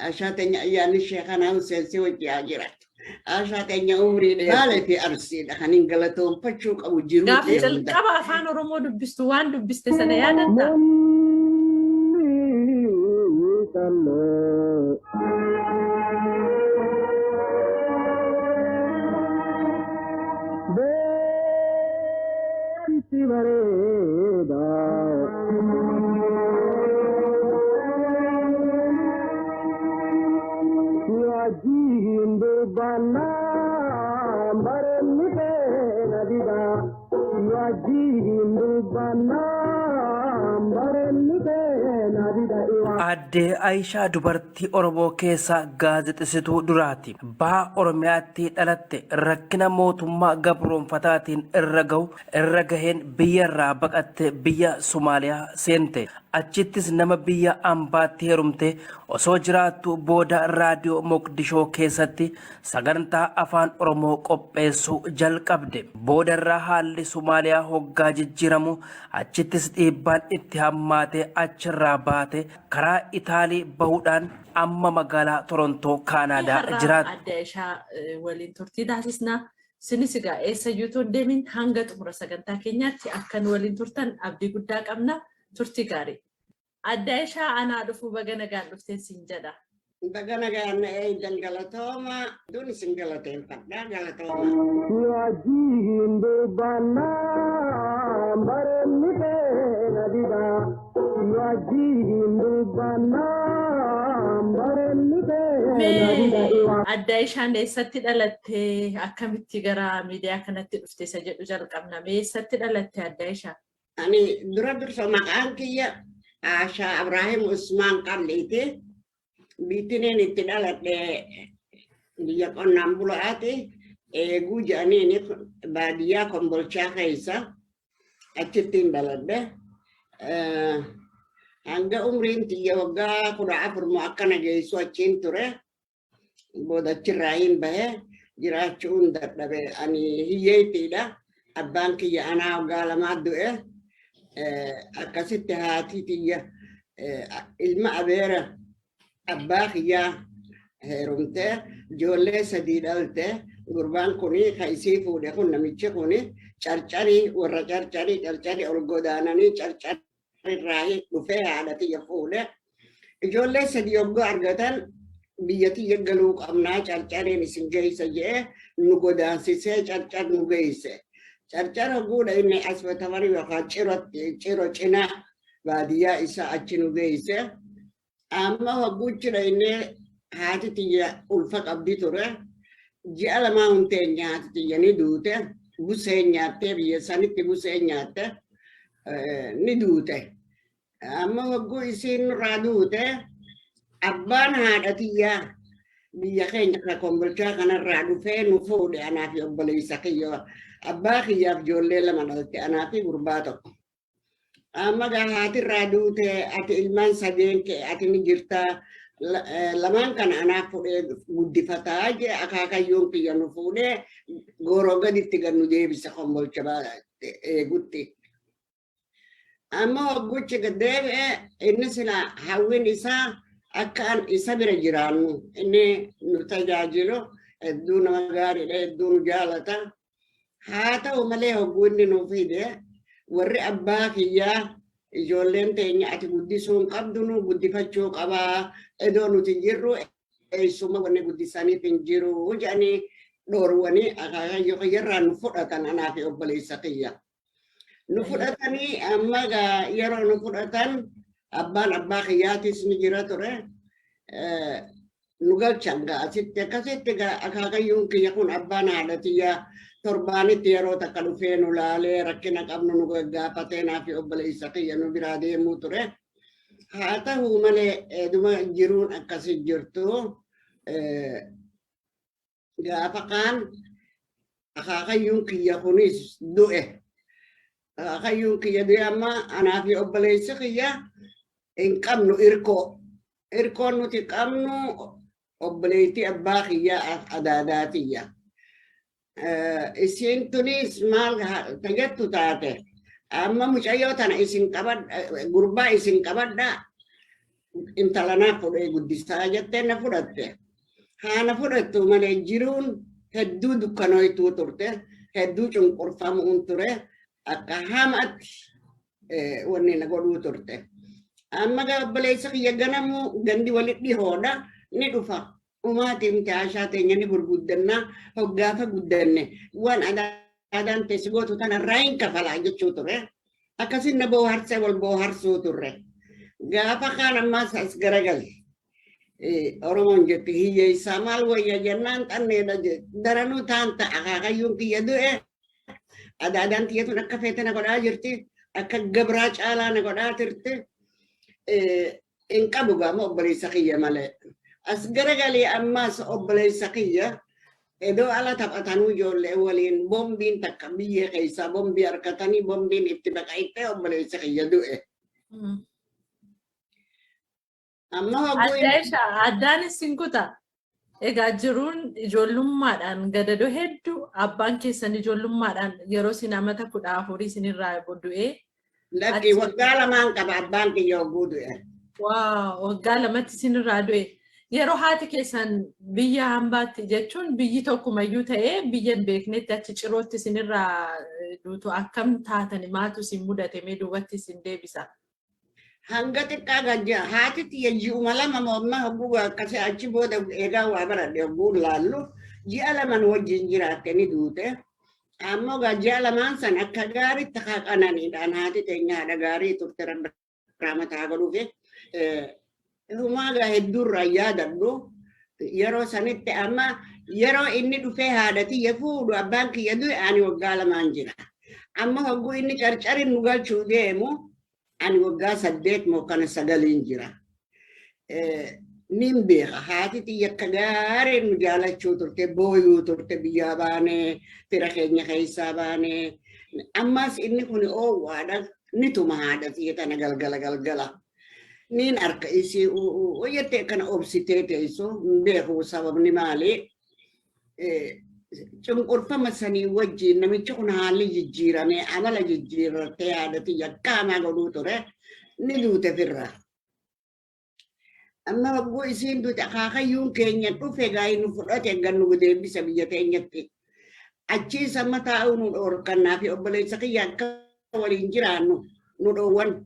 أشاتني أيام الشيخ أنا وسيسي وجاجرة أشاتني عمري بالي في أرسي خنين قلتهم بتشوك أو جيروت قافة القبا فان رومو دبستو وان دبست سنة يا دتا Adde Aishaa dubartii Oromoo keessaa gaazexeessituu duraati. Baha Oromiyaatti dhalatte rakkina mootummaa gabroonfataatiin irra gaheen biyyarraa baqatte biyya Somaaliyaa seente. Achittis nama biyya ambaatti heerumte osoo jiraattu booda raadiyoo Moqdishoo keessatti sagantaa afaan Oromoo qopheessuu jalqabde. Boodarraa haalli Somaaliyaa hoggaa jijjiiramu achittis dhiibbaan itti hammaate achirraa baate karaa Itaalii bahuudhaan amma magaalaa Torontoo Kaanaadaa jiraatti. Adde Aishaa waliin turtii taasisna. Sinis egaa eessayyuutoon deemin hanga xumura sagantaa keenyaatti akkan waliin turtan abdii guddaa qabna. Turtii gaarii. Adde Aishaa anaa dhufuu baga nagaan dhufteen siin jedha. Baga nagaan eegan galatooma duuni sin galateeffadhaa galatooma. Waajiin dubbannaa bareedni beena didaa. Waajiin dubbannaa bareedni beena didaa. Adde Aishaan eessatti dhalatte akkamitti gara miidiyaa kanatti dhufte isa jedhu jalqabna. Eessatti dhalatte Adde Aishaa? Ani dursa maqaan kiyya Aishaa Ibrahim Usmaan Qalliiti. Biitineen itti dhaladhe biyya qonnaan bulaati. Eeguu jedhaniini baadiyyaa Kombolchaa keessa achittiin dhaladhe. Hanga umriin tiyya waggaa 14 akkana geessu achiin ture. Booda achirraa hin bahe jiraachuun dadhabe. Ani hiyyeettiidha. Abbaan kiyya anaa waggaa lamaa du'e. Akkasitti haati tiyya ilma abeera abbaa kiyyaa heerumte ijoollee 3 dhalte gurbaan kuni ka isii fuudhe kun namichi kuni carcarii warra carcarii ol godaananii carcarirraa dhufee haadha tiyya fuudhe ijoollee 3 yogguu argatan biyya tiyya galuu qabnaa carcariin isin geessa jedhee nu godaansisee carcar nu geesse. Carcara guudha inni asbata marii yookaan ciro cinaa baadiyyaa isaa achi nu geesse. Amma wagguuchira inni haati tiyya ulfa qabdi ture. Ji'a lamaa hunteenya haati tiyya ni duute. Busee nyaattee biyya sanitti busee nyaatte ni duute. Amma wagguu isiin nurraa duute abbaan haadha tiyyaa biyya keenya Kombolchaa kanarraa dhufee nu fuudhe anaa fi obboleessa kiyya. Abbaa kiyyaaf ijoollee 2 dhalte anaa fi gurbaa tokko. Amma haatirraa duute ati ilmaan 3 kee ati ni jirtaa lamaan kana anaaf fuudhee guddifataa jee akaakayyuun kiyya nu fuudhee gooroo gaditti gad nu deebisa Kombolcha eegutti. Amma wagguchi gad deebi'e inni sila hawwin isaa akka isa bira jiraannu inni nu tajaajilu hedduu nama gaariidha hedduu nu jaalata. Haa ta'u malee hogguu inni nuuf fide warri abbaa kiyyaa ijoolleen teenya ati guddisuun qabdu nu guddifachuu qabaa edoo nuti jirru eessuma wanni guddisaniif hin jiru jedhanii dhoorwanii akaakayyoo kiyyarraa nu fudhatan anaa fi obboleessa kiyya. Nu fudhatanii amma yeroo nu fudhatan abbaan abbaa kiyyaatis ni jira ture. Nu galchan asitti akkasitti akaakayyuun kiyya kun abbaan haadha tiyyaa torbaanitti yeroo takka dhufee nu laalee rakkina qabnu nu gaggaafatee naa fi obboleessa kiyya nu biraa deemuu ture. Haa ta'u malee eduma jiruun akkasi jirtu gaafa kaan akaakayyuun kiyya kunis du'e. Akaakayyuun kiyya du'e amma anaa fi obboleessa kiyya hin qabnu irkoo. Irkoon nuti qabnu obboleetti abbaa kiyya adaadaatiyya. Isin tunis maal tajattu taate amma mucayyoo tana isin qabadha gurbaa isin qabadha intalana fudhee guddisaa jettee na fudhatte. Haana fudhattu malee jiruun hedduu dukkanoituu turte, hedduu cunqurfamuun ture, akka hamaatti wanni na godhuu turte. Amma obboleessa kiyya ganamu gandi walitti dhihoodha ni dhufa. Umaatiin taashaa teenya ni gurguddannaa hoggaafa guddanne waan aadaan teessigootu tanarraa hin kafalaa jechuu ture. Akkasin na booharsee wal booharsuu turre. Gaafa kaan ammaas as garagali. Oromoon jetti hiyyeessaa maal wayya jennaan xanneedha daranuu taan ta'a akaakayyuun kiyya du'e aadaan tiyyatuun akka feete na godhaa jirti akka gabraa caalaa na godhaa turte hin qabu gaama obboleessa kiyya malee. As garagalii ammaas obboleessa kiyya iddoo ala taphatanuu ijoollee waliin bombiin takka biyyee keessaa bombii harkatanii bombiin itti baqa'ittee obboleessa kiyya du'e. Addaan isin kutaa. Egaa jiruun ijoollummaadhaan gadadoo hedduu abbaan keessan ijoollummaadhaan yeroo isin amata 14 isinirraa du'ee. Lakki waggaa lamaan qaba abbaan kiyya hogguu du'e. Waggaa lamatti isinirraa du'e. Yeroo haati keessan biyya hambaatti jechuun biyyi tokkumayyuu ta'ee biyya hin beeknetti achi cirootti isinirraa duutu akkam taatani maatu isin mudate mee duubatti isin deebisa. Hanga xiqqaa gajjaa haatitti ji'uma lama mo'ammaa hogguu akkasii achi booda eegaa waa baradhe hogguu laallu ji'a laman wajjin jiraatte ni duute. Ammoo ji'a lamaan san akka gaariitti haqananiidhaan haati teenya haadha gaarii turte raamataa godhuufi dhumaagaa hedduurraa yaadadhu yeroo sanitti amma yeroo inni dhufee haadhati fuudhu abbaan kiyya du'e ani waggaa lamaan jira. Amma hogguu inni carcarin nu galchuu deemu ani waggaa 8 moo kana 9 jira. Nin beeka haati tiyya akka gaarii nu jaalachuu turte booyuu turte biyyaa baanee fira keenya keessaa baanee ammas inni kun oowwaadha ni tuma haadha tiyya tana galgala. Nin harka isii jettee kana obsitee teessu beekuu sababni maali cunqurfama sanii wajjin namichi kun haalli jijjiirame amala jijjiirrattee haadha tiyya akkaamaa godhuu ture ni duute firra. Amma wagguu isiin duute akaakayyuun keenya dhufe gaa'ii nu fudhate gannu deebisa biyya teenyatti. Achiis amma taa'uu nu dhoorkannaa fi obboleessa kiyya akka waliin jiraannu nu dhoowwan.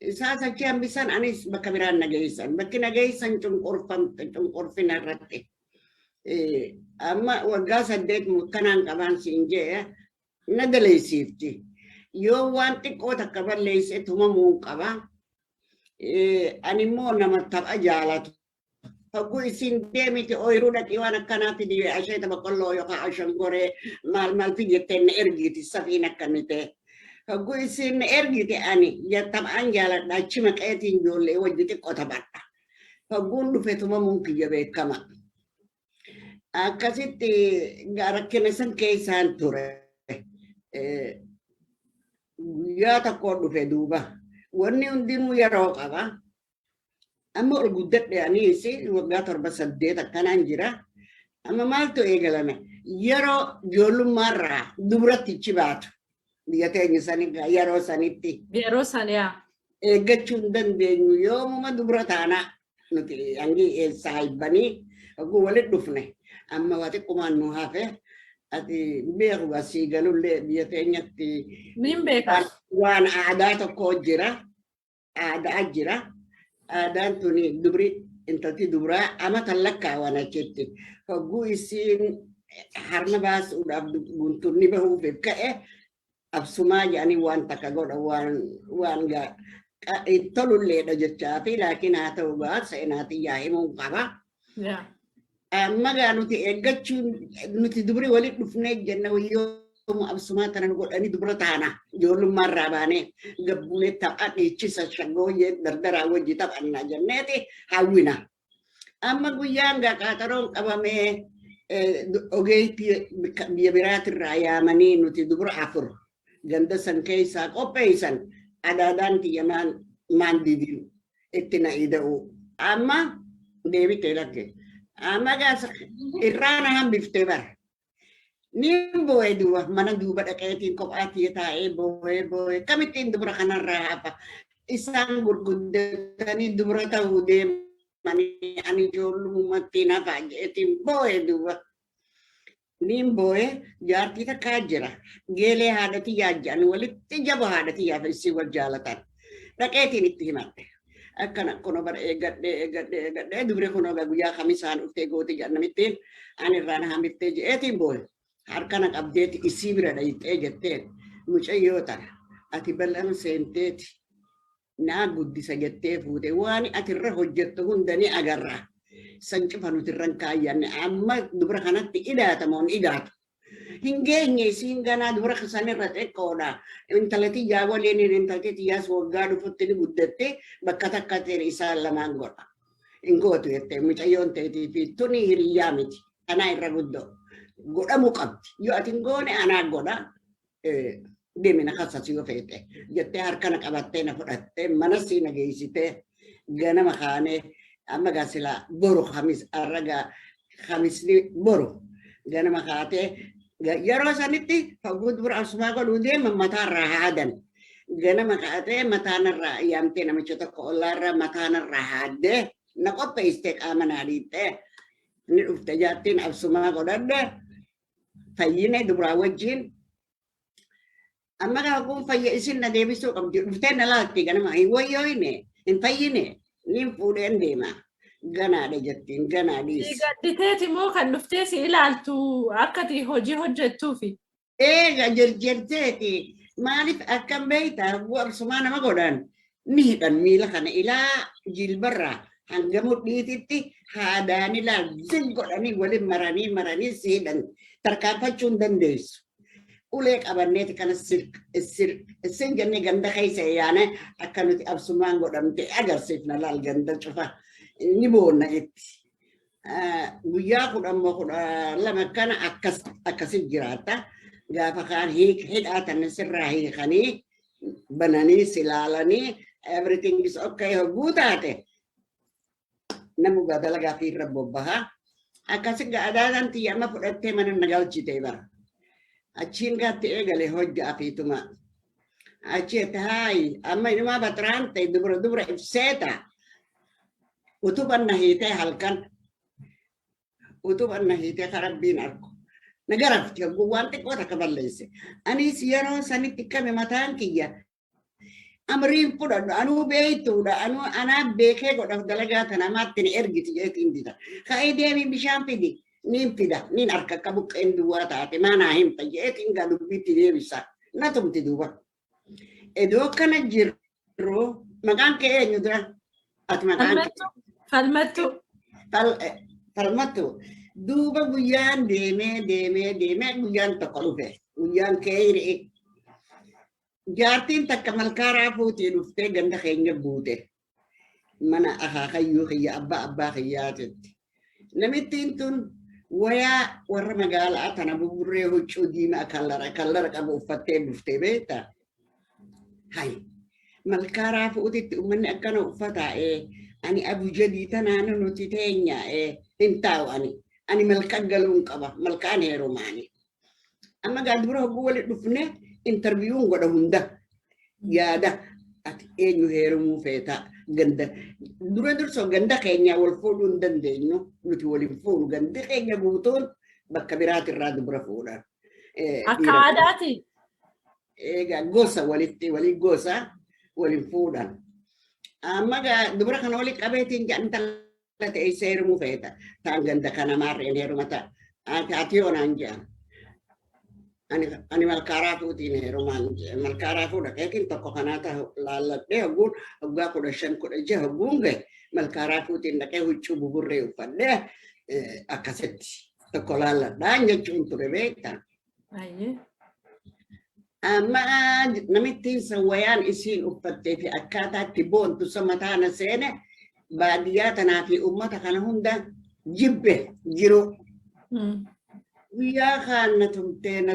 Isaas achi hambisan anis bakka biraan nageessan. Bakki nageessan cunqurfina irratti. Amma waggaa 8 kanaan qabaan siin jee na galeessiifti. Yoo waan xiqqoo takka balleesse tumamuu qaba. Ani immoo nama tapha jaalatu. Hogguu isin deemiti ooyiruu dhaqii waan akkanaatti dhibee asheeta boqqolloo yookaan ashangoree maal fi jettee na ergiiti safiin akkanite. Hogguu isin na ergite ani taphaan jaaladha achi maqeetiin ijoollee wajji xiqqoo taphadha. Hogguun dhufe tumamuun kiyya beekama. Akkasitti rakkina san keessaan ture. Guyyaa tokko dhufe duuba. Wanni hundinuu yeroo qaba. Amma ol guddadhe anis waggaa 7 akkanaan jira. Amma maaltu eegalame? Yeroo ijoollummaarraa dubartichi baatu. Biyya teenya yeroo sanitti. Yeroo saniyaa. Eeggachuu hin dandeenyu yoomuma dubara taanaa nuti hangi eessaa hibbanii hogguu walitti dhufne. Amma waa xiqqoomaan nu hafe ati beeku asii galullee biyya teenyatti Nin beeka. waan aadaa tokko jira. Aadaa jira. Aadaan tuni dubri intalti dubaraa amata lakkaawwan achitti. Hogguu isiin harma baasuudhaaf guntunni bahuuf ka'e absumaa jedhanii waan takka godha waan tolulleedha jechaa fi laakiin haa ta'u gaa seenaatii yaa himuu qaba. Amma gaa nuti eeggachuun nuti dubri walitti dhufnee jenna yoo absumaa tanan godhanii dubara taana ijoollummaarraa baanee gabbuunee tapha dhiichisa shaggooyyee dardaraa wajji taphannaa jenneeti hawwina. Amma guyyaan gaa qaxaroon qabamee ogeetti biyya biraatirraa yaamanii nuti dubara 4 ganda san keessaa qopheessan adaadaan tiyya maan didiin itti na ida'u. Amma deebitee lakke. Amma gaasa irraana hambiftee bara. Nin boo'ee duuba mana duuba dhaqeetiin kophaa tiyya taa'ee boo'ee kamittiin dubara kanarraa hafa. isaan gurguddatanii dubra ta'uu deemanii ani ijoollumatti nafaa jeetiin boo'e duuba. Niin boo'e jaartii takkaa jira. Geelee haadhatii yaajja'an walitti jaba haadhatii yaafa isii wal jaalatan. Dhaqeetiin itti himadhe. Akkana kuno bara eeggadhee dubre kuno guyyaa kamisaan dhuftee goote jedhamittiin ani irraan hamittee jeetiin boo'e. Harkana qabdeeti isii bira dhayixee jetteen mucayyoo tana ati bal'aan seenteeti. Naa guddisa jettee fuute waan ati irra hojjettu hundanii agarra. San cufa nuti irraan kaayyanne amma dubra kanatti ida'atamoon ida'atu. Hin geenye isiin ganaa dubra san irra xiqqoodha. Intalati yaa waliin intalati xiyyaas waggaa dhufutti ni guddatte bakka takka ta'e isaan lamaan godha. Hin gootu jettee mucayyoon ta'etii fi tuni hiriyyaa miti. Anaa irra guddoo. Godhamuu qabdi. Yoo ati hin goone anaa godha. Deemina kasas yoo feete jettee harkana qabattee na fudhattee mana sii na geessitee ganama kaanee amma gaasila boru arraga khamisni boru ganama kaatee yeroo sanitti fagoo dura asumaa godhuu deema mataarraa haadan ganama kaatee mataanarraa yaamtee namicha tokko ollaarraa mataanarraa haaddee na qopheessitee qaama naa dhiittee ni dhufte jaattiin asumaa godhadde fayyine dubraa wajjin. Amma kun fayya isin na deebisuu qabdi dhuftee na laatti ganama hin wayyoine hin fayyine niin fuudheen deema ganaadha jettiin ganaa dhiis. Gadditeeti moo kan dhuftee si ilaaltu akkati hojii hojjettuufi? Eega jirteeti maaliif akkam beeytaa bu'absumaa nama godhan ni hidhan miila kana ilaa jilbarraa hanga mudhiititti haadaan ilaa zin godhanii waliin maranii si hidhan tarkaanfachuu hin dandeessu. Ulee qabanneeti kana isin jennee ganda keessa yaane akka nuti absumaan godhamte agarsiifna laal ganda cufa ni boonna itti. Guyyaa kudha lama kana akkasi jiraata. Gaafa kaan hidhaatan sirraa hiikanii bananii silaalanii everything is okay hogguu taate namu dalagaa fi irra bobbaha. Akkasi gaadaataan xiyyaama fudhattee mana nagalchitee bara. Achiin gaatti eegale hojjaa fiituma. Achitti haayi amma inumaa batiraan ta'e dubra ibseeta. Utuban na hiitee halkan. Utuban na hiitee karabbiin arku. Nagarafti hogguu waan xiqqoo takka balleesse. Anis yeroo sanitti kame mataan kiyya. Amriin fudhadhu anuu beeytuudha anaa beekee godhaf dalagaa tana maatti ni ergiti jeetiin dita. Ka'ee deemii bishaan fidi. Niin fida, niin arka kabuqqeen duwwaa taate maanaa himta jeetiin gaa dubbitti deebisa. Na tumti duuba. Edoo kana jirru maqaan kee eenyu dura? Ati maqaan Falmattu. Falmattu. Duuba guyyaan deemee guyyaan tokko dhufe. Guyyaan kee hiri'e. Jaartiin takka malkaaraa fuutii dhuftee ganda keenya buute. Mana akaakayyuu kiyya abbaa kiyyaatitti. Namittiin tun wayaa warra magaalaa tana buburree huccuu diimaa kallara qabu uffattee dhuftee beektaa? Hayi malkaaraa fuutitti uummanni akkana uffataa ani abujadii tanaan nuti teenya hin taa'u ani malkaan galuun qaba malkaan heerumaani. Amma gaadura hogguu wali dhufne interviewun godha hunda yaada ati eenyu heerumuu feetaa ganda dursoo ganda keenya wal fuudhuu hin dandeenyu nuti waliin fuudhu gandi keenya guutuun bakka biraatirraa dubra fuudhan. Akka aadaati. Egaa gosa walii gosa waliin fuudhan. Amma dubra kana wali qabeetiin janta ta'e heerumuu feeta taan ganda kana maarreen heerumata ati yoonaan jedhan. Ani malkaaraa fuutiin heerumaan malkaaraa fuudha keetiin tokko kanaata laalladhee hoggaa 15 hogguun gahe malkaaraa fuutiin dhaqee huccuu buburree uffadhee akkasitti tokko laalladhaan jechuun ture beektaa. Amma namittiin wayaan isiin uffattee fi akkaataatti boontu mataana seene baadiyyaa tanaa fi uummata kana hunda jibbe jiru. Guyyaa kaan na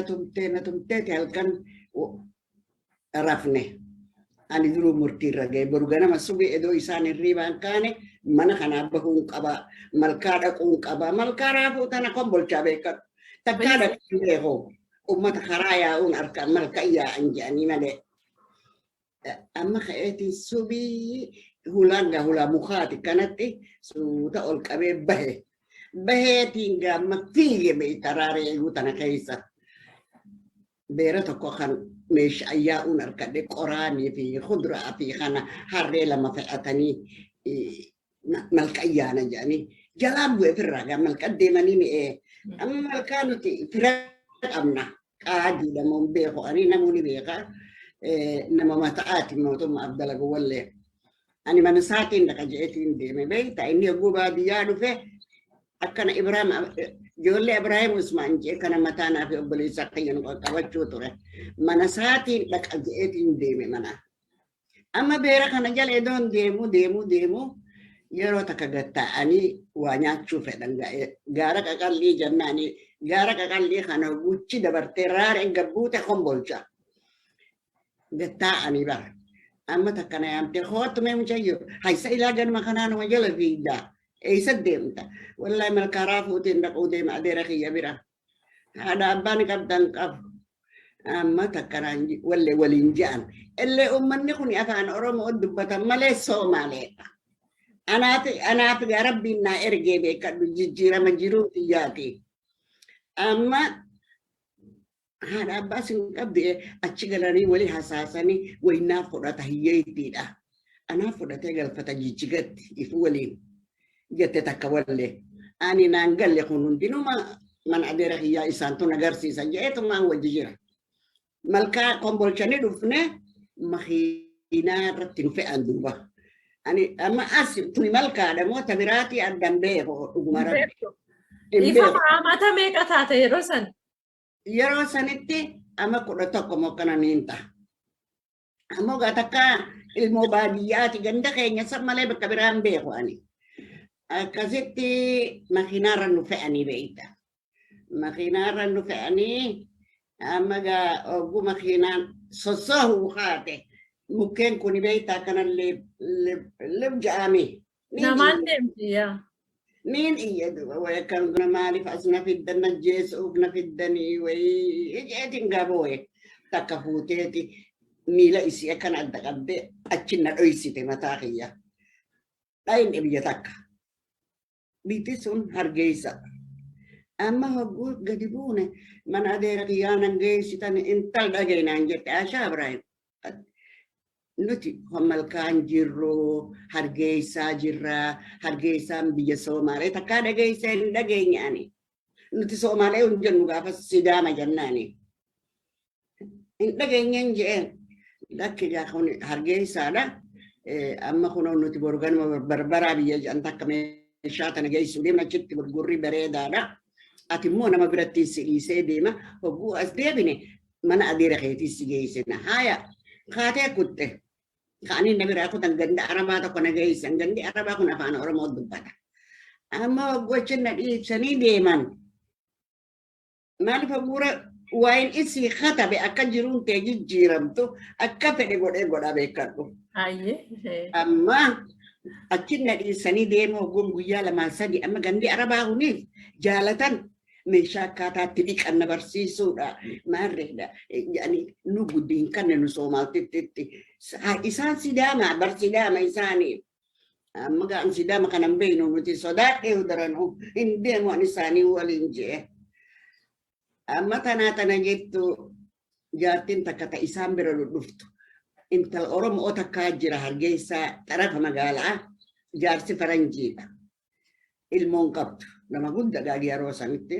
tumtee halkan rafne. Ani duruu murtiirra ga'e boru ganama subii edoo isaan hirriibaan kaane mana kanaa bahuun qaba malkaa dhaquun qaba malkaa raafuu tana kombolchaa beekadhu. Takkaa dhaquun beekoo ummata karaa yaa'uun harkaan malka yaa'an jedhanii malee. amma ka'eetiin subii hulanga hula mukaati kanatti suuta ol qabee bahe. Baheetiin gaamma fiige beeytaraaree eeguu tana keessa. Beera tokko kan meeshaa yaa'uun harkadhe qoraanii fi kuduraa fi kana harree lama fe'atanii malka ayyaana jedhanii jalaan bu'ee firraa gaa malka deemanii mi'ee. Amma malkaa nuti fira qabna qaadii lamuun beeku ani namoonni beekaa. Nama mata'aati mootummaa Abdalagu wallee. Ani mana isaatiin dhaqa jeetiin deeme beektaa inni yogguu baadiyyaa dhufe akkana Ibrahim ijoollee Ibrahim Usmaan jee kana mataanaa fi obboleessa akkayyanu qaqqabachuu ture. Mana isaatiin dhaqa jeetiin deeme mana. Amma beera kana jala edoon deemu yeroo takka gatta'anii waa nyaachuu fedhan gaara qaqallii jennaanii gaara qaqallii kana guchi dabartee raareen gabbuute kombolcha. Gatta'anii bara. Amma takkana yaamte hootume mucayyoo haysa ilaa ganuma kanaanuma jala fiigdaa. Eessa deemta? Wallahi malkaraa fuutiin dhaquu deema adeera kiyya bira. Haadha abbaan qabdan qabu. Amma takkanaan wallee waliin je'an. Illee uummanni kun afaan Oromoo dubbatan malee Soomaaleedha. Anaaf gaa rabbiin naa ergee beekadhu jijjiirama jiruu xiyyaati. Amma haadha abbaa sin qabdi achi galanii walii hasaasanii waynaa fudhata hiyyeettiidha. Anaaf fudhatee galfata jijjigatti ifu waliin. Jette takka wallee. Ani naan galle kun hundinuma man adeera kiyyaa isaan tun agarsiisa jeetumaan wajji jira. Malkaa kombolchanii dhufne makiinaa irratti nu fe'an duuba. Ani amma as tuni malkaadha moo tabiraatii addan beeku dhuguma rabbi. Ifa mata meeqa taate yeroo san? Yeroo sanitti amma 11 moo kana niin ta'a. Ammoo gaa takka ilmoo baadiyyaati ganda keenya san malee bakka biraan beeku ani. Akkasitti makiinaarra nu fe'anii beeyta. Makiinaarra nu fe'anii amma gaa ogguu makiinaan sossoohuu haate mukkeen kun beeyta akkanallee libja'ame. Namaan deemti yaa. Niin iyya duba way kan maaliif as na fiddan na jeesuuf na fiddanii way ijeetiin gabooye takka fuuteeti miila isii akkan adda qabdee achin na dhoysite mataa kiyya. Dhayin biyya takka. Biti sun hargeysa. Amma hogguu gadi buune mana adeera kiyyaanan geessitan intal dhageenaan jette Ashaa Ibrahim. Nuti malkaan jirru hargeysaa jirra hargeysaan biyya Soomaalee takkaa dhageysee hin dhageenyaani. Nuti Soomaalee hin jennu gaafa Sidaama jennaani. Hin dhageenyeen jeen lakki kun hargeysaadha. Amma kunoo nuti borganuma barbaraa biyya jedhan takka meeshaa tana geessu deemna achitti gurgurri bareedaadha. Ati immoo nama biratti si dhiisee deema hogguu as deebine mana adeera keetii si geessina. Haaya kaatee kutte. Kaanii na biraa kutan ganda Arabaa tokko na geessan gandi Arabaa kun afaan Oromoo dubbata. Amma hoggooችን na dhiibsanii deeman. Maaliif hogguura waa'in isii katabe akka jiruun ta'e jijjiiramtu akka fedhe godhee godha beekadhu. Amma achin na dhiibsanii deemu hogguun guyyaa lamaan sadii amma gandi Arabaa kuniif jaalatan meeshaa akkaataatti dhiqanna barsiisuudha maarreedha nu guddiin kanne nu Soomaaltitti isaan Sidaama bar Sidaama isaanii amma gaan Sidaama kanan beeynu nuti sodaadhee udaranu hin deemu an isaanii waliin jee amma tana jettu jaartiin takka ta isaan bira dhuftu intal Oromoo takkaa jira hargeysaa tarafa magaalaa jaarsi faranjiidha ilmoon qabdu. Nama guddaa gaagii yeroo sanitti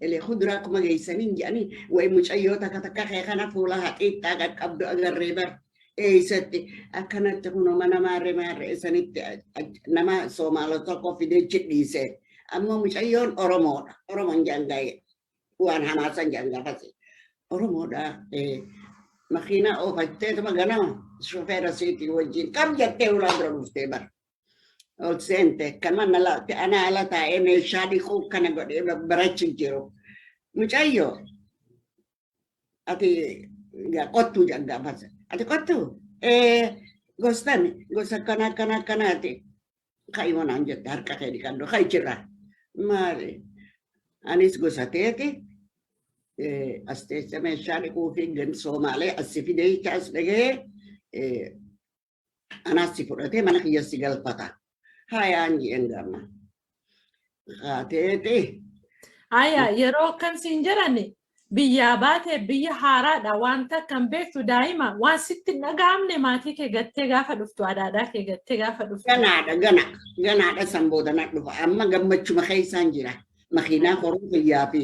illee kuduraa akkuma geessanii jedhanii wayi mucayyoo takka kana fuula haxiixaa qaqqabdu agarree bar eessatti akkanatti kunoo mana maarree sanitti nama Soomaalota tokko fidee chidhiise ammoo mucayyoon Oromoodha. Oromoon jaangaa'e waan hamaasan jaangaafase Oromoodha. Makiinaa oofatteetuma ganama shofeera siitii wajjin qab jettee ulaa dura dhuftee bar. Ol seente kan mana laate ana ala taa'ee meeshaa dhiquu kana godhee barachuun jiru. Mucayyoo ati qottuu jaggaafasa. Ati qottuu gostan gosa kanaati. Kaimonaan jette harka kee dhiqadhu kai jirra. Maali anis gosa teeti Asteessa meeshaa dhiquu fi gan Somaalee asii fidee chaas dhagahee anaas si fudhatee mana kiyyatti galfata. Haayaan jeen gamma. Haateeti. Aya yeroo kan siin jedhani biyyaa baate biyya haaraadha wanta kan beektu daa'ima waan sitti dhaga'amne maatii kee gattee gaafa dhuftu adaadaa kee gattee gaafa dhuftu. Ganaadha sanboota na dhufa amma gammachuma keessaan jira. Makiinaa horuu fayyaa fi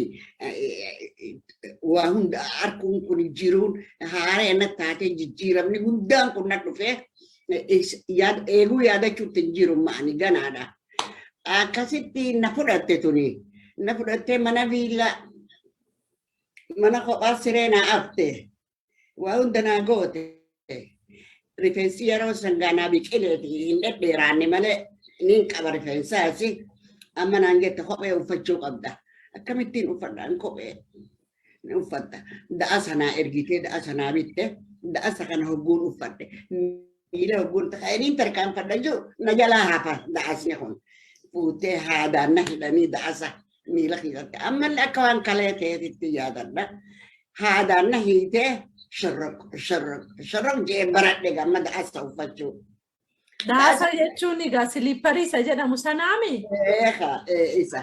waa hunda harkuun kun jiruun haara na taatee jijjiiramni guddaan kun na dhufee eeguu yaadachuutti hin jiru ma'ani ganaadha. Akkasitti na fudhatte tuni. Na fudhattee mana viilla mana kophaa sireenaa afte waa hunda naa goote rifeensi yeroo sangaanaa biqileeti hin dhedheeraanne malee niin qaba rifeensaasi amma naan jette kophee uffachuu qabda akkamittiin uffadhaan kophee ni uffatta da'a sanaa ergitee da'a sanaa bitte da'a kana hogguun uffadhe miila hogguun ta'aniin tarkaanfadha jiru na jalaa hafa da'asni kun fuutee haadaan na hidhanii da'asa miila keessatti ammallee akka waan kalee ta'eetitti yaadadha haadaan na hiitee sharroq jee baradhe gamma da'asa uffachuu. Da'asa jechuun egaa siliipparii isa jedhamu sanaami? Isa.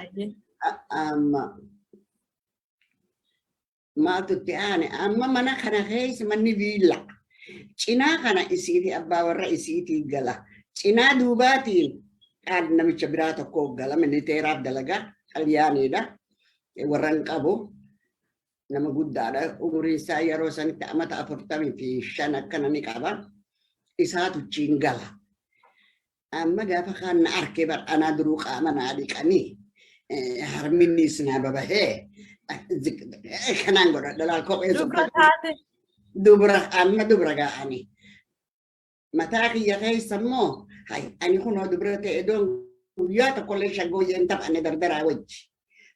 Amma maatutti aane amma mana kana keessa manni viilla. Cinaa kana isiiti abbaa warra isiitii gala. Cinaa duubaatiin dhaadhi namicha biraa tokko gala miniteeraaf dalagaa. Kalyaaniidha warran qabu nama guddaadha umuriin isaa yeroo sanitti amata 45 akkana ni qaba isaatu ciin gala amma gaafa kan na arke bar ana duruu qaama naa dhiqanii harminnis na babahee kanaan godha dalaal kophee dubra amma dubra ga'anii mataa kiyya keessa immoo ani kunoo dubra ta'e doon guyyaa tokkollee shaggooyyeen taphane dardaraa wajji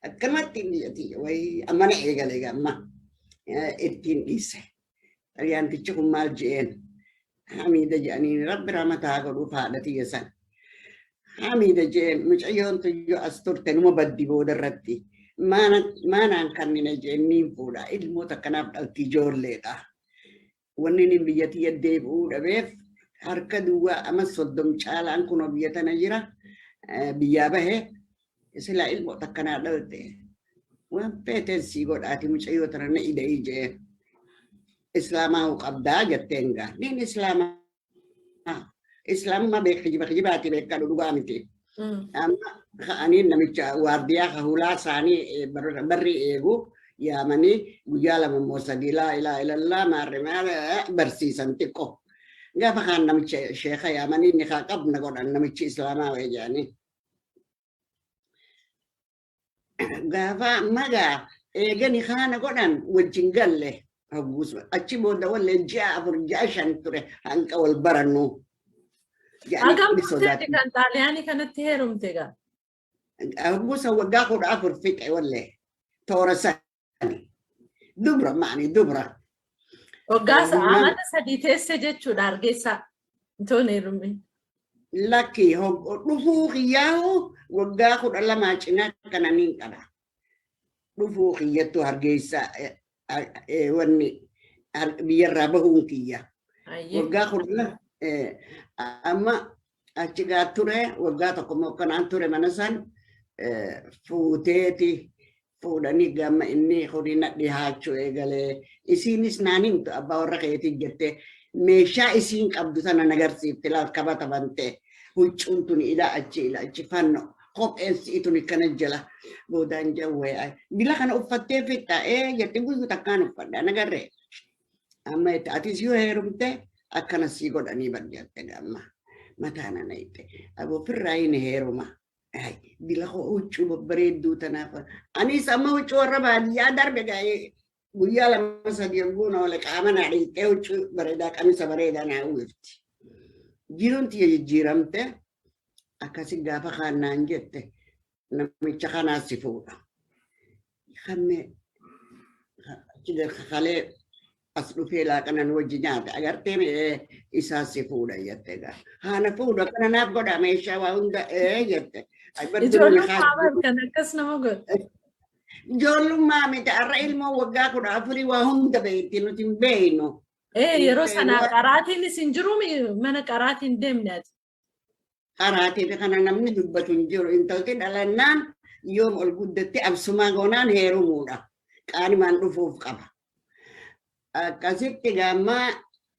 akkanumatti biyyatti wayi ammana eegale gamma ittiin dhiise ariyaantichi kun maal je'een hamiida je'anii rabbi ramataa godhuuf haadha tiyya san hamiida je'een mucayyoon tuyyoo as turte numa baddi booda irratti maanaan kannina je'een niin fuudha ilmoota akkanaaf dhalti ijoolleedha wanni nin biyyatti deebi'uu dhabeef harka duwwaa ama 30 caalaan kunoo biyya tana jira. Biyyaa bahee sila ilmoota akkanaa dhalte waan feeteen sii godhaati mucayyoo tana na ida'ii jee islaamaa qabdaa jetteen gaa niin islaamummaa kijibaati beekaa dhugaa miti amma ka'anii namicha waardiyaa kahulaa isaanii barri eegu yaamanii guyyaa 2 moo 3 laa ilaaha illallah maarre barsiisan xiqqoo. Gaafa kan namicha sheekha yaamanii ni kaa qabna godhan namichi islaamaa weejaanii. Gaafa magaa eegani kaana godhan wajjin galle achi booda wallee ji'a 4-5 ture hanqa wal barannu. Agamteeti kan xaaliyaanii kanatti heerumte gaa? Hogguusa waggaa 14 fixe wallee toora sani dubra maani dubra. Waggaasa amata 3 teesse jechuudha argeessaa toon heerume. Lakki dhufuu kiyyaahu waggaa 12 cinaa kana niin qaba. Dhufuu kiyyattu hargeessaa wanni biyyarraa bahuun kiyya. Waggaa 12 amma achi gaa ture waggaa tokko kanaan ture mana san fuuteeti. Fuudhanii gamma inni horina dhihaachuu eegalee isiinis naaniin abbaa warra keetii jettee meeshaa isiin qabdu sana nagarsiifte laal kabata bantee huccuun tun achi fanno kopheen si'itun kana jala boodaan jawwee bila kana uffattee fitta jetti guyyuu takkaan uffadha nagarree amma atis yoo heerumte akkana sii godhanii baddeette gamma mataana nayitte abofirraa hin heeruma. Bila huccuu babbareedduu tanaaf anis amma huccuu warra baadiyyaa darbe gaa'ee guyyaa 2-3 yogguu oole qaama naa dhiiqee huccuu bareedaa qamisa bareedaa naa uwwifti. Jiruun tiyya jijjiiramte akkasi gaafa kaannaan jette namicha kanaas si fuudha. Kamme kalee as dhufee laaqanan wajji nyaata agartee isaas si fuudha jette gaa. Haana fuudha kana naaf godha meeshaa waa hunda jette. Ijoollee maaban kan akkas nama godha. Ijoollummaa miti har'a ilmoo waggaa 14 waa hunda beekti nuti hin beeknu. Yeroo sana qaraatiin isin jiru mana qaraatiin deemne ati. Qaraatii kana namni dubbatu hin jiru. Intalti dhalannaan yoom ol guddatti absumaa goonaan heerumuudha. Qaanimaan dhufuuf qaba. Akkasitti gaammaa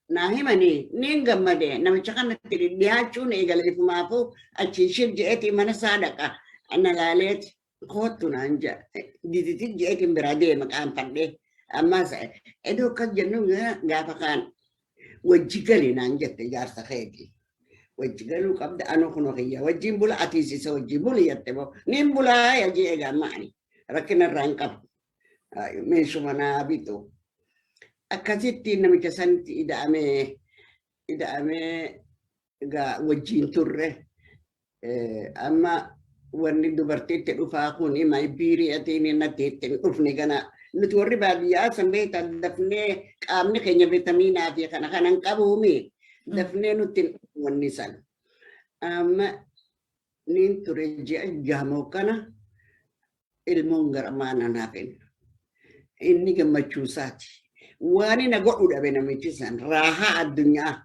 naa himanii niin gammade namicha kanatti dhiyaachuun eegaleefumaafuu achi isheen je'eetii mana isaa dhaqa. Ana laaleeti koottu naan diditi je'eetiin bira deema qaanfadhee. Ammas edoo akkas jennu gaafa kaan wajji gali naan jette jaarsa keeti. Wajji galuu qabda anoo kun okiyya. Wajjiin bula atiisisa wajjii buli jette moo. Niin bulaa yajii egaa maani. Rakkina irraa hin qabu. Meeshuma naa bitu. Akkasitti namicha sanitti ida'amee egaa wajjiin turre. Amma wanni dubartiitti dhufaa kun hima biiriyatiin natti ittiin dhufne gana. Nuti warri baadiyyaa san beektan dafnee qaamni keenya vitamiinaa fi kana kanan qabuumi. Dafnee nuti wanni san. Amma niin ture ji'a jaamoo kana ilmoon gara maanaan hafin. Inni gammachuusaati. Waan inni godhu dhabe namichi san raahaa addunyaa.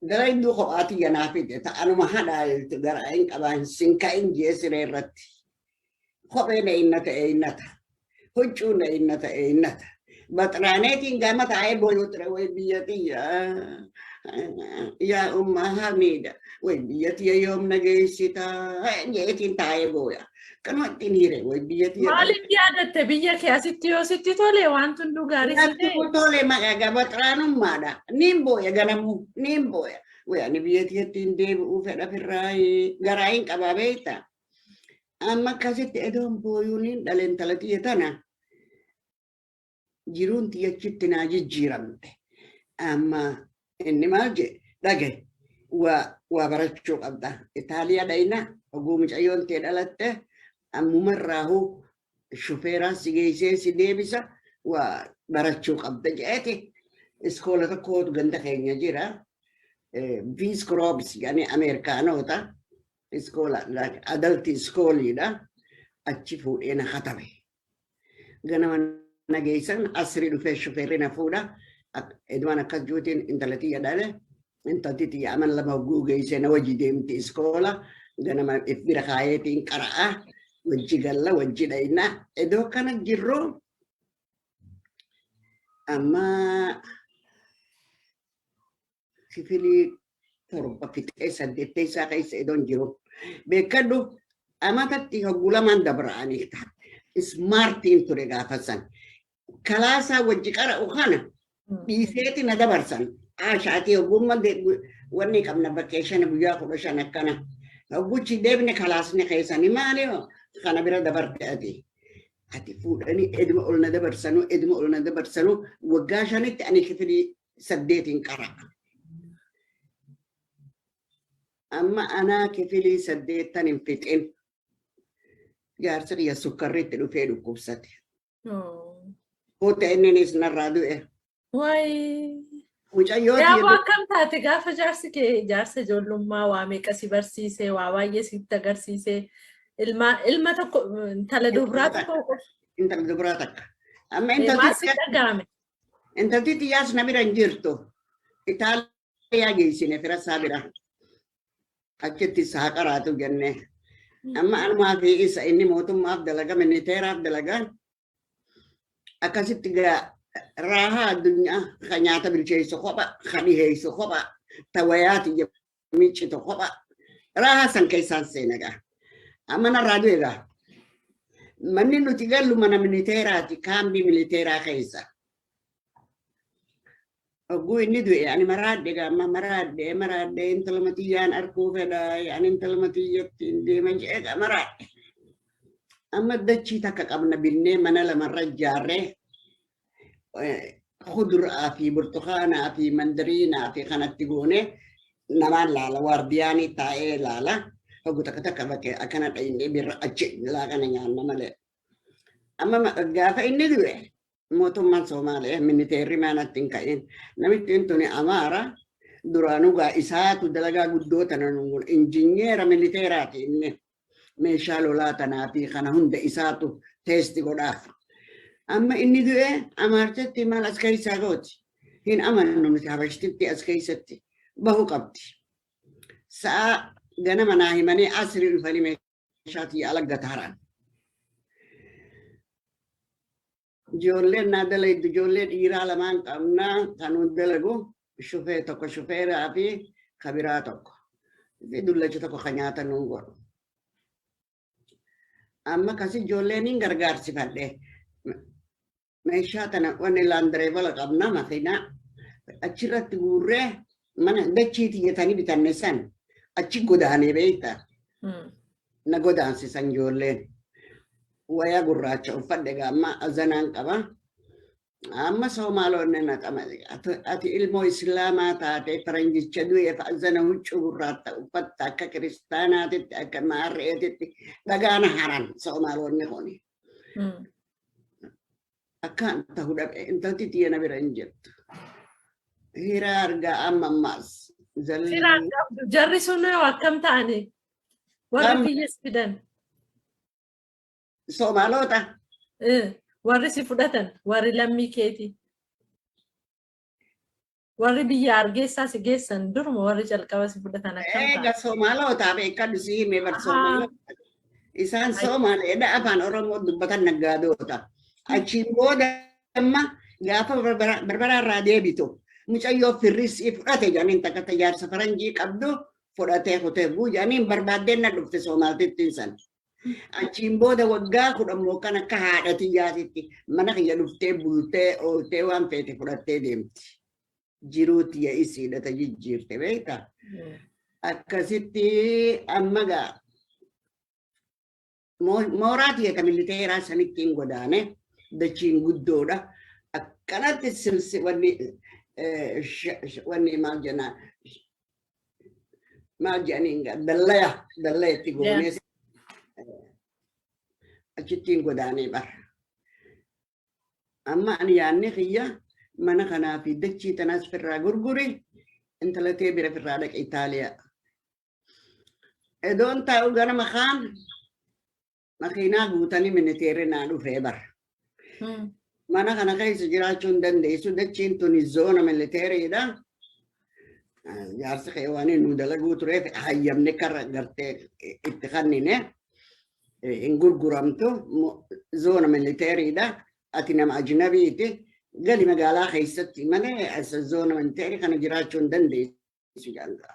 Gara iddoo kophaati ganaa fide ta'anuma hadhaa gara hin qabaan sinka hin jeesire irratti. Kopheen inna ta'e innata. Huccuun inna ta'e innata. Baxraaneetiin gama taa'ee booyuu ture way biyyatiyya. Yaa ummaa hamiidha. Way biyyatiyya yoom nageessitaa. Jeetiin taa'ee booya. Kanumatti hin hire way biyyatiyya. Maaliif yaadatte biyya kee asitti yoo sitti tole waan hunduu gaarii si ta'e? Natti tole maqaa baxraanummaadha. Niin booya ganamuu niin booya. Way ani biyyatiyyatti hin deebi'uu fedha firraa garaa hin qabaa beektaa. Amma akkasitti edoon booyuu niin dhaleen talatiyya tana. Jiruun tiyyachitti naa jijjiiramte. Amma inni maal jedhe dhagaye waa barachuu qabda. Itaaliyaa dhayna oguu mucayyoon ta'e dhalatte ammumarraahuu shufeeraan si geessee si deebisa waa barachuu qabda jedheeti. Iskoola tokkootu ganda keenya jira. Viis Kroobs yani Ameerikaanota iskoola adalti iskooliidha. Achi fuudhee na katabe. Ganama nageessan asrii dhufee shufeerri na fuudha. Edwaan akkas juutiin intalatiyya dhale. Intaltitiyya aman lama hogguu geessee na wajji deemti iskoola. Ganama if bira kaayeetiin qara'a. Wajji galla wajji dhayna. Edoo kana jirru amma kifilii torba fixee saddeettee isaa keessa edoon jiru. Beekadhu amatatti hogguu lamaan dabra'anii taate. Ismaartiin ture gaafa san. Kalaasaa wajji qara'u kana dhiiseeti na dabarsan. Shaatii hoggummaa wanni qabna bakkeeshana guyyaa 15 akkana. Hogguchi deebine kalaasni keessanii maaloo kana bira dabarte ati. Ati fuudhanii eduma ol na dabarsanu waggaa 5tti ani kifilii 8 qara'a. Amma anaa kifilii 8 hin fixin. Jaarsa kiyya sukkarriitti dhufee dhukkubsate. Hoota inninis narraa du'e. Waayee. Mucayyooti Yaa akkam taate gaafa jaarsi kee jaarsa ijoollummaa waa meeqa si barsiisee waa baay'ee sitti agarsiisee ilma tokko intala dubaraa tokko. Intala dubaraa takka. Amma intalti xiyyaas na bira hin jirtu. Itaaliyaa geessine fira isaa bira. Achitti isaa qaraatu jennee. Amma anumaa fi isa inni mootummaaf dalagaa ministeeraaf dalagaan akkasitti raahaa addunyaa kan nyaata bilcheessu kopha kan dhiheessu kopha tawayaati miiccitu kopha raahaa san keessaan seenagaa. Amma narraa du'egaa. Manni nuti gallu mana militeeraati kaambii militeeraa keessa. Ogguu inni du'e ani maraadde gaamma maraadde intala matiyyaan arkuu fedha ani intala matiyyatti deeman jedhee maraadde. Amma dachii takka qabna binnee mana lamarra ijaarree kuduraa fi burtukaanaa fi mandariinaa fi kanatti goone namaan laala waardiyaanii taa'ee laala. Ogguu takka bakkee akkana dhayinee birra achi laaqana nyaanna malee. Amma gaafa inni du'e mootummaan Somaaliyaa ministeerri maanatti hin ka'in. Namichi tuni Amaara duraanuu isaatu dalagaa guddoo tana injineera militeeraati inni. meeshaa lolaa tanaa fi kana hunda isaatu teesti godhaaf. Amma inni du'e amaartatti maal as keessaa gooti. Hin amannu nuti habashtitti as keessatti bahu qabdi. Sa'a ganama naa himanii asrii dhufanii meeshaatii alagga taaraan. Ijoolleen naa dalaydu ijoollee dhiiraa lamaan qabnaa kan dalagu shufee tokko shufeeraa fi kabiraa tokko. Fi dullacha tokko kan nyaatan nuun godhu. Amma kasi ijoolleen hin gargaarsifadhe. Meeshaa tana wanni laandareevala qabna makiinaa achirratti guurree mana dachii tiyyatanii bitanne san achi godaanee beektaa. Na godaansisan ijoolleen. Waya gurraacha uffadhe gaamma azanaan qaba. Amma Somaaloonni naqama. Ati ilmoo Islaamaa taate faranjicha du'eef azana huccuu gurraacha uffatta akka kiristaanaatitti akka maarreetitti dhagaana haran Somaaloonni kuni. Akkaan ta'uu dhabe intalti tiyyana bira hin jirtu. Hira argaa amma ammaas. Jarri sun akkam ta'ani? Warri biyyas fidan. Somaalota. Warri si fudhatan, warri lammii keeti. Warri biyya Hargeysaa si geessan duruma warri jalqaba si fudhatan akkam ta'ani? Eega Somaalota beekadhu si hime bar Somaalota. Isaan Somaaleedha afaan Oromoo dubbatan naggaadota. Achiin booda amma gaafa barbaraarraa deebitu. Mucayyoo firrisii fudhate jaaniin takka tajaajila faranjii qabdu fudhatee kutee buu jaaniin barbaaddeen na dhufte Somaalittiin san. Achiin booda waggaa kudhammoo kan akka haadha tiyyaatitti mana kiyya dhuftee bultee ooltee waan feete fudhattee deemti. Jiruu tiyya isiidha ta jijjiirte beektaa. Akkasitti amma gaa mooraa tiyya ta militeeraa sanittiin godaane dachiin guddoodha. Akkanatti silsi wanni maal jennaan maal jedhaniin dallayetti goonee achittiin godaanee bara. Amma ani yaanne kiyya mana kanaa fi dachii tanaas firraa gurguri intalatee bira firraa dhaqe Itaaliyaa. Edoon taa'u ganama kaan makiinaa guutanii militeerri naa dhufee bara. Mana kana keessa jiraachuu hin dandeessu dachiin tuni zoona militeeriidha. Jaarsi qeewwanii nu dalaguu tureef hayyamne karra gartee itti kannine. In gurguramtu zoona militeeriidha. Ati nama ajnabiiti. Gali magaalaa keessatti malee asa zoona militeerii kana jiraachuu hin dandeessu jaalladha.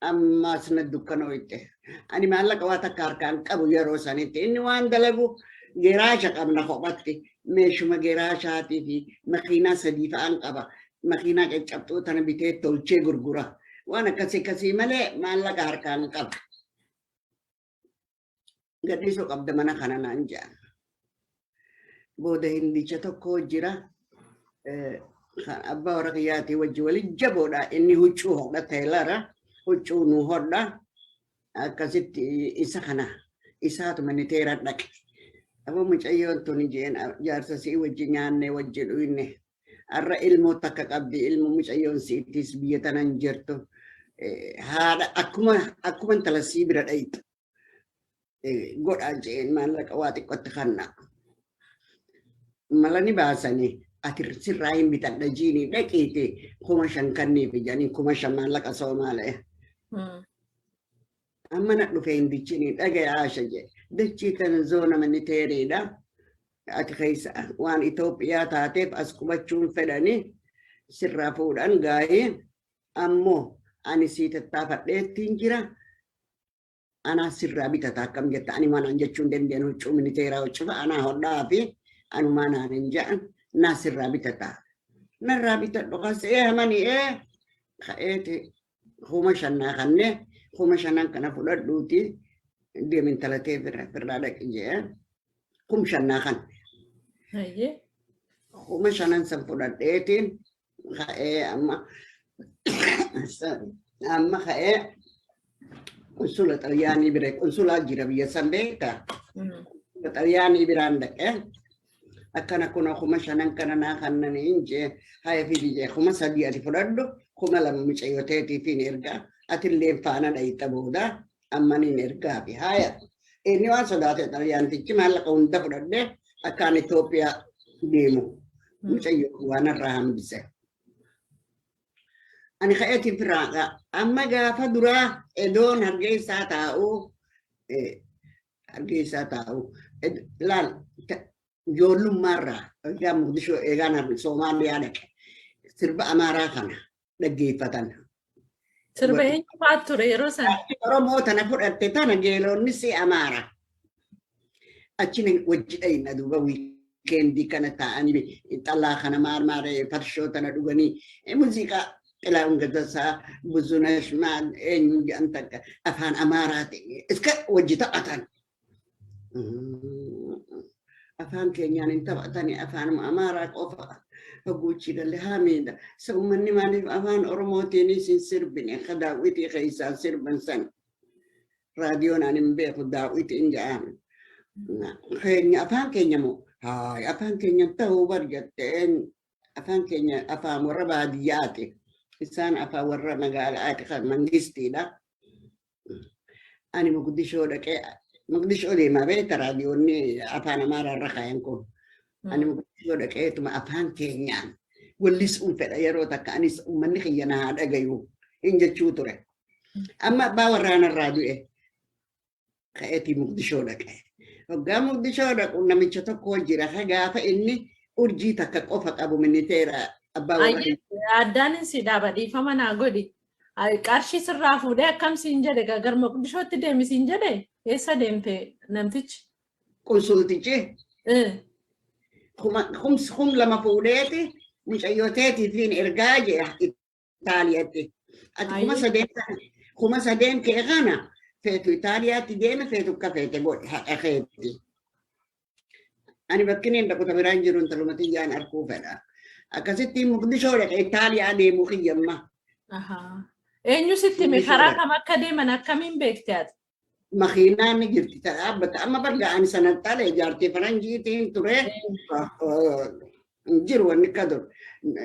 Ammas na dukkanoo itti. Ani maallaqa waa takka harkaan qabu yeroo sanitti inni waan dalagu geraasha qabna kophatti meeshuma geraashaatii fi makiinaa sadii fa'aan qaba. Makiinaa caccabxuu tana bitee tolchee gurgura. Waan akkasii malee maallaqa harkaan qaba. Gadhiisuu qabda mana kana naan jedhan. Booda hindicha tokko jira. Abbaa warra kiyyaatii wajji waliin jaboodha. Inni huccuu hodhata lara. Huccuu nu hodha. Akkasitti isa kana. Isaatu militeera dhaqe. Abu mucayyoon tuni jeen jaarsa si wajji nyaanne wajji dhuyne. Arra ilmoo takka qabdi ilmoo mucayyoon siittis biyya tanan jirtu. Haadha akkuma intala sii bira dhayitu. Godhaa jeen maallaqa waa xiqqootti kanna. Malani baasanii ati sirraa hin bitadha jiinii dhaqiite 5,000 kanniif jedhanii 5,000 maallaqa Somaalee. Amma na dhufe hindichini dhagaya Aasha jee. Dachii tana zoona militeeriidha. Ati keessa waan Itoophiyaa taateef as qubachuun fedhanii sirraa fuudhan gaa'ee ammoo ani sii tattaafadheettiin jira. Anaa sirraa bitata akkam jetta ani manaan jechuun dandeenyu huccuu militeeraa huccufa anaa hodhaa fi anumaa naan hin jedhan naa sirraa bitata. Narraa bitadhu qasee hamanii ka'eeti 5,000 kannee 5,000 kana fudhadhuuti deemin talatee firraa dhaqi jee 5,000 kan. 5,000 san fudhadheetiin ka'ee amma ka'ee Unsula Xaliyaanii bira unsulaa jira biyya san beektaa. Xaliyaanii biraan dhaqee akkana kuna 5,000 kana naa kannaniin jee haya fidi jee 3,000 ati fudhadhu 2,000 mucayyoteetii fi ergaa atillee faana dhayita booda أمانين إرقابي هاي إني وان صداتي طليان تجي مالك وندا فرده أكان إثيوبيا ديمو مش أيوه وانا راهم بسه أنا خيتي فراغا أما جافا درا إدون هرجي ساتاو هرجي ساتاو لا جولو مرة جام مقدشو إيجانا سوماليا لك سرب أمارا خنا لقي فتن Sirbeen maal ture yeroo san? Oromoo tana fudhatte tana geelonni si amaara. Achini wajjidhayna duuba wiikeendii kana ta'anii xallaa kana maarmaaree farshoo tana dhuganii muuziqaa Xilaa'uun Gadasaa Buzunesh maal eenyu jedhan takka afaan Amaaraati. Iska wajji taphatan. Afaan keenyaan hin taphatanii afaan Amaaraa qofa. Faguuchi galle haamiidha. Sa'uummanni maaliif afaan Oromootiin sin sirbine akka daawwitii keessaa sirban san. Raadiyoon ani hin beeku daawwitiin jedhan. Keenya afaan keenya moo haay afaan keenya ta'uu barjatteen afaan keenya afaan warra baadiyyaati. Isaan afaan warra magaalaati kan mangistiidha. Ani Mogadishoo dhaqee Mogadishoo deemaa beekta raadiyoonni afaan Amaaraa irra kaayan kun. Ani Mogadishoo dhaqeetuma afaan keenyaan wallisuun fedha yeroo takka anis uummanni kiyya naa dhagayu hin jechuu ture. Amma abbaa warraanarraa du'e ka'eetii Mogadishoo dhaqee. Waggaa Mogadishoo dhaqu namicha tokko jira gaafa inni urjii takka qofa qabu miniteera abbaa warraa. Addaan si dhaaba dhiifama naa godhi. Qarshii sirraa fuudhee akkam siin jedhe gar Mogadishootti deemi siin jedhe eessa deemte namtichi? Konsultichi. Kum lama fuudheeti mucayyooteetiitiin ergaa jee Itaaliyaatti. Ati kuma sadeen kee kana feetu Itaaliyaatti deeme feetu akka feete godhe haqa keetti. Ani bakkiniin dhaquta biraan jiru intalumatti jaan arkuu fedha. Akkasitti Mogadishoo dhaqee Itaaliyaa deemuu kiyyamma. Eenyu sitti mi karaa kam akka deeman akkamiin beekte ati? Makiinaan ni jirti dhaabbata amma barga'an sanatti ala ijaartii faranjiitiin ture jiru wanni akka dur.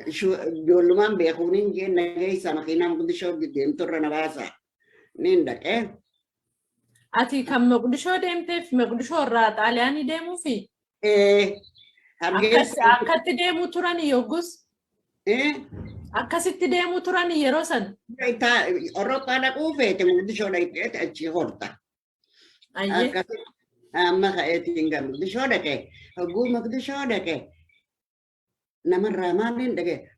Ijoollumaan beekuun hin jeen nageessa makiinaa Mogadishoo deemtu irra na baasa. Niin dhaqee. Ati kan Mogadishoo deemteef Mogadishoo irraa Xaaliyaanii deemuufi? Akkatti deemuu turani yoggus? Akkasitti deemuu turani yeroo san? Awurooppaa dhaquu feete Mogadishoo dhaqeeti achi horta. Amma ka'eetiin gara Mogadishoo dhaqee hogguu Mogadishoo dhaqee namarraa maaliin dhaqee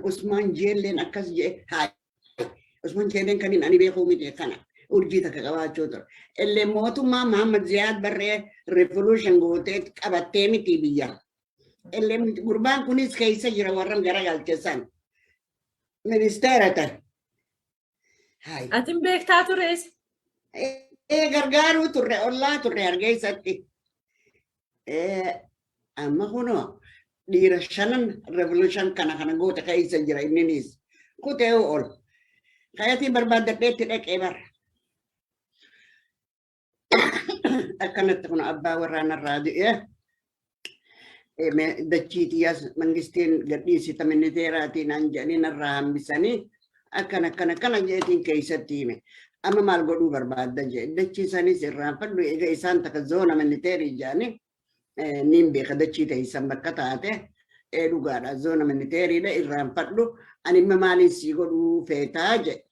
Usmaan jeelleen akkas jee haa Usmaan jeelleen kaniin ani beekuu miti kana urjii takka qabaachuu ture. Illee mootummaa Mahammad Ziyaad barree revolution gootee qabattee miti biyya. Illee gurbaan kunis keessa jira warran garagalcheessan. Ministeera ta'e. Atin beektaa turees? Gargaaruu turre ollaa turre hargeessatti. Amma kunoo dhiira shanan revolution kana goota keessa jira inninis kutee ol. Kayatii barbaaddadheetti dhaqee barra. Akkanatti kun abbaa warraanarraa du'e. Dachiitiyaas mangistiin gadhiisita miniteeraatiin an jedhanii irraa hambisanii akkana jeetiin keessatti hime. Amma maal godhuu barbaadda jee dachiisanis irraanfadhu egaa isaan takka zoona miniteerii jedhanii niin beeka dachii teessan bakka taate dhugaadha zoona miniteeriidha irraanfadhu ani imma maaliin sii godhuu feetaa jee.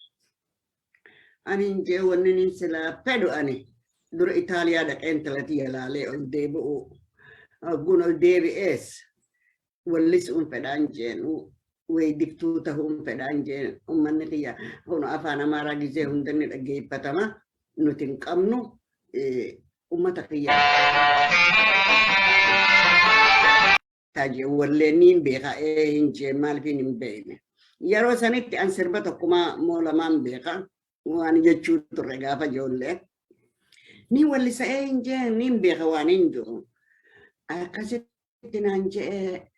Ani jee wanni niin silaa fedhu ani dura Itaaliyaa dhaqeen talatii ilaalee ol deebi'u. Gun ol deebi'ees wallisuun fedhaan jeenu weeddiftuu ta'uun fedhaan jeenu uummanni kiyya kun afaan Amaaraa gisee hundanni dhaggeeffatama nuti hin qabnu uummata kiyya. Taajee wallee niin beeka hin jee maaliifin hin beekne. Yeroo sanitti an sirba tokkuma moo lamaan beeka waan jechuu turre gaafa ijoollee. Niin wallisa hin jee niin beeka waan hin jiru. Akkasitti naan jee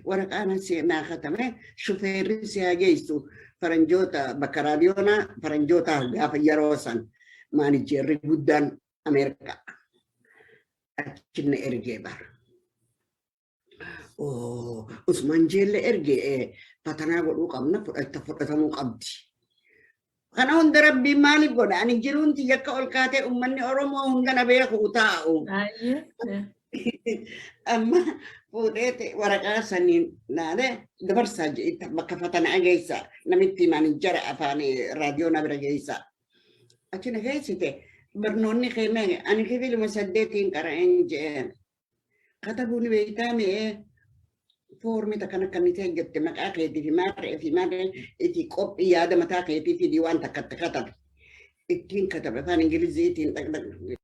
waraqaan naa katame shufeerri si haa geessu faranjoota bakka raadiyoonaa faranjoota gaafa yeroo san maanijeerri guddaan Ameerikaa achinne ergee bara. Usmaan jeelle ergee fatanaa godhuu qabna fudhatamuu qabdi. Kana hunda rabbiin maaliif godha? Ani jiruunti yakka ol kaatee uummanni Oromoo hunda na beeku taa'u. Amma fuudhee waraqaa saniin naadee dabarsaa jedhita bakka fatanaa geessa namitti himaan jara afaan raadiyoo na bira geessa. Achi na geessite barnoonni keenya ani kifiluma 8 qara'een jeen. Katabuun beektaa mi'ee foormi takkan akkanitee jette maqaa keetii fi maarree itti qophii yaada mataa keetii fi waan takka katabe. Ittiin katabe afaan Ingiliziitiin dhaqdhaqe.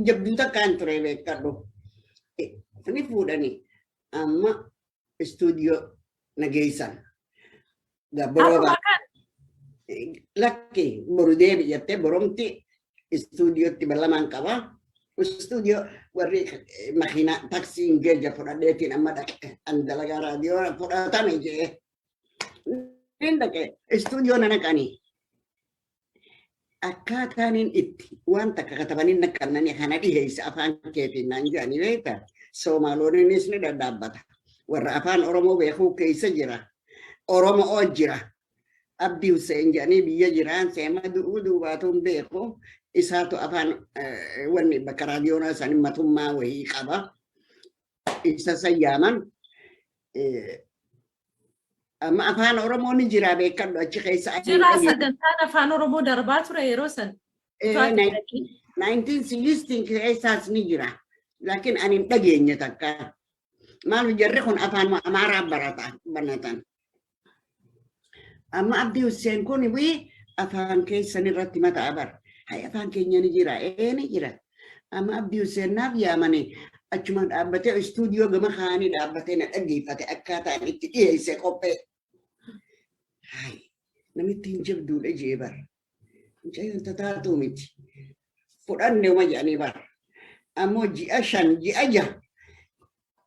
Jabduu takkaan ture beekadhu. Ni fuudhanii amma istuudiyoo nageessan. Gabbiroo lakki boru deebi jettee boromti istuudiyootti ballamaan qaba. Istuudiyoo warri makiinaa taksiin geejja fudhadheetiin amma dhaqe an dalagaa raadiyoo fudhatame jee. Inni dhaqe istuudiyoo na naqanii. Akkaataan itti waan takka katabanii nakkannanii kana dhiheessa afaan keetiin naan jedhanii beektaa. Somaaloonnis ni dadhaabbata. Warra afaan Oromoo beekuu keessa jira. Oromoo jira. Abdii Hussein jedhanii biyya jiraan seema duubaatuun beeku. Isaatu afaan wanni bakka raadiyoon isaanii matummaa wayii qaba. Isa sayyaaman. Amma afaan Oromoo ni jira beekadhu achi keessa. Jira sagantaan afaan Oromoo darbaa ture yeroo san. 1916 keessaas ni jira. Lakin anin dhageenye takka. Maal jarri kun afaan Amaaraa banatan. Amma Abdii Hussein kun afaan keessan irratti mataa bar. Hai afaan keenya ni jira. Ni jira. Amma Abdii Hussein naaf yaamanii achuma dhaabbatee istuudiyoo gama kaanii dhaabbatee na dhaggeeffate akkaataan itti dhiyeesse qophee. Hai namitti hin jabduudha jee bar. Mucayyoon tataatuu miti. Fudhanne uma jedhanii bar. Ammoo ji'a 5 ji'a 6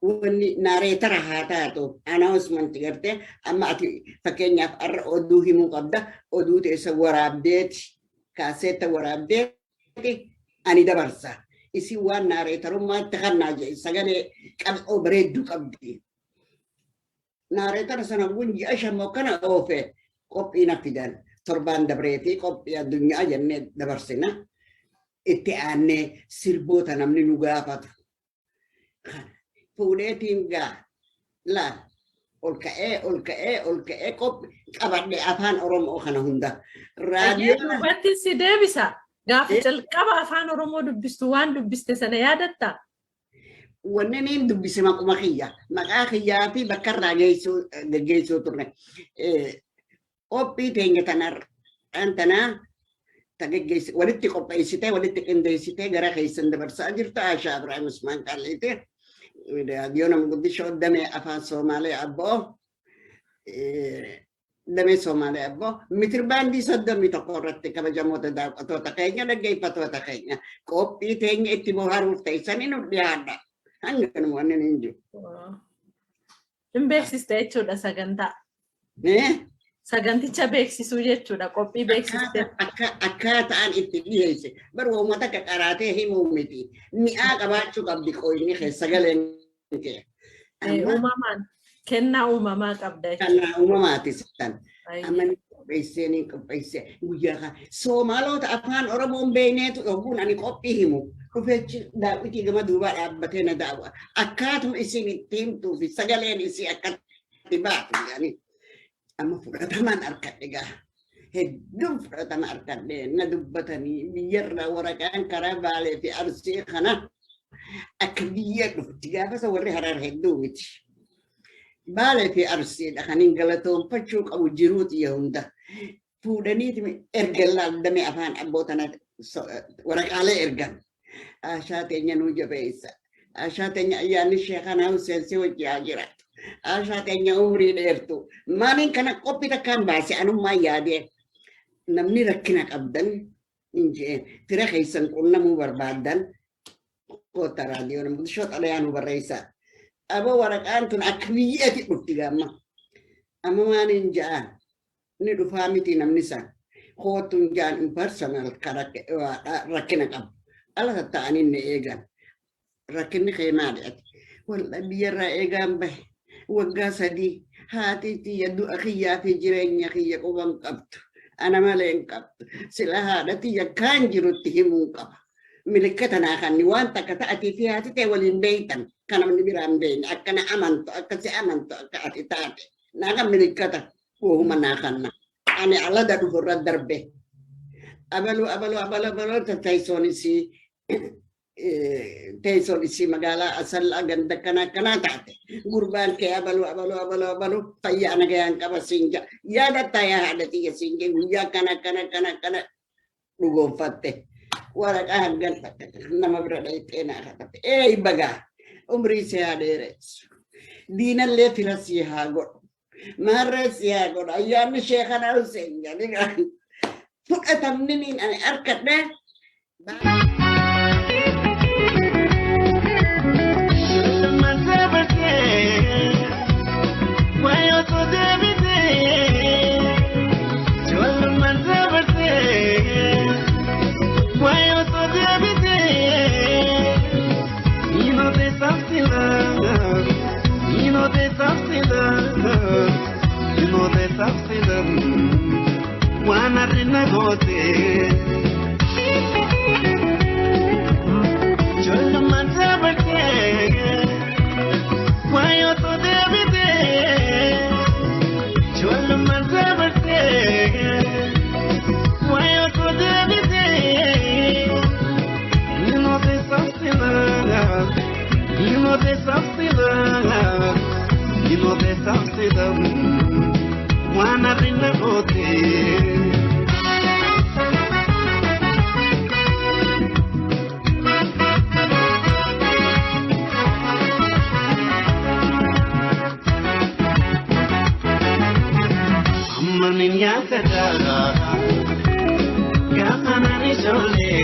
wanni naareetara haa taatu announcement gartee amma ati fakkeenyaaf har'a oduu himuu qabda oduu teessa waraabdeeti kaaseetta waraabdeeti ani dabarsa isi waan naareetarummaatti kannaa jedhe sagalee qabxoo bareedduu qabdi. Naareetara sana kun ji'a 5 kana oofe qophii na fidan torbaan dabreetii qophii addunyaa jennee dabarsina. Itti aanee sirboota namni nu gaafatu. Fuudheetiin gaa laal ol ka'ee qabadhe afaan Oromoo kana hunda. Raadiyoon dubbatti si deebisa. Gaafa jalqaba afaan Oromoo dubbistu waan dubbiste sana yaadatta? Wanni niin dubbise maquma kiyya. Maqaa kiyyaa fi bakka irraa geggeessuu turre. Qophii teenya tanaa walitti qopheessitee walitti qindeessitee gara keessan dabarsaa jirta Ashaa Ibrahim Usmaan Qalliite raadiyoo nama guddisha damee afaan Somaalee abboo damee Somaalee abboo mitirbaandii 31 irratti kabajamoota daawwattoota keenya dhaggeeffattoota keenya qophii teenya itti bohaaruuf ta'isanii nu dhiyaadha hanganuma wanni hin jiru. Hin beeksiste jechuudha sagantaa. Saganticha beeksisuu jechuudha qophii beeksiste. Akkaataan itti dhiyeesse bar uummata qaqaraatee himuu miti mi'aa qabaachuu qabdi qoyni keessa sagaleen kee. Uumamaan kennaa uumamaa qabda jechuudha. Kennaa uumamaati sitan. Amma qopheessee guyyaa kana Soomaalota afaan Oromoon beekneetu yookuun ani qophii himu dhufeechi daawwitii gama duubaa dhaabbatee na daawwa akkaatuma isin itti himtuu fi sagaleen isii akkatti baatu jedhanii. Amma fudhataman arkadhe gaa hedduun fudhatama arkadhe na dubbatanii biyyarraa waraqaan karaa Baalee fi Arsii kana akka biyya dhufti gaafasa warri Harar hedduu miti. Baalee fi Arsiidha kaniin galatoonfachuu qabu jiruuti hunda fuudhaniiti erga laaldame afaan abbootana waraqaalee ergan. Ashaa teenya nuu jabeessa. Ashaa teenya ayyaanni Sheekanaa Hussein si wajji haa jiraatu. Ashaa teenya umrii dheertu. Maaliin kana qophii takkaan baase anummaa yaadee namni rakkina qabdan hin jeen fira keessan qunnamuu barbaadan koota raadiyoo nama guddishoo xalayaanuu barreessaa. Aba waraqaan tun akka biyyatti dhufti gamma. Amma maaliin ja'an ni dhufaa miti namni san. Kootun ja'an impersonal rakkina qabu. Ala tatta'anii ni eegan. rakkinni kee maali'ati walla biyyarraa eegaan bahe waggaa 3 haati tiyya du'a kiyyaa fi jireenya kiyya quban qabdu ana malee hin qabdu sila haadha tiyya kaan jirutti himuu qaba milikkata naa kanni waan takka ta'atii fi haati ta'e waliin beeytan kan namni biraan beeyne akkana amantu akkasi amantu akka ati taate naa kan milikkata wohuma naa kanna ani alada dhufurra darbe abalu teessoon isii magaalaa asallaa ganda kana taate gurbaan kee abalu fayyaa nagayaan qaba siinja yaadataa yaa haadha tiyya siinja guyyaa kana dhugoonfatte waraqaa hangan nama bira dhayxee naa katate bagaa umrii si haa dheeressu diinallee fira si haa godhu maarree si haa godhu ayyaanni sheekana Hussein jedhan fudhatamni niin ani arkadhe Wanna renegote Cholo manzabate Wayo to debite Cholo manzabate Wayo to debite You know there's something love You know there's something love You know there's something love Wanna renegote Amanin ya kadara Kapanan isole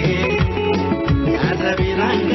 Kata bilang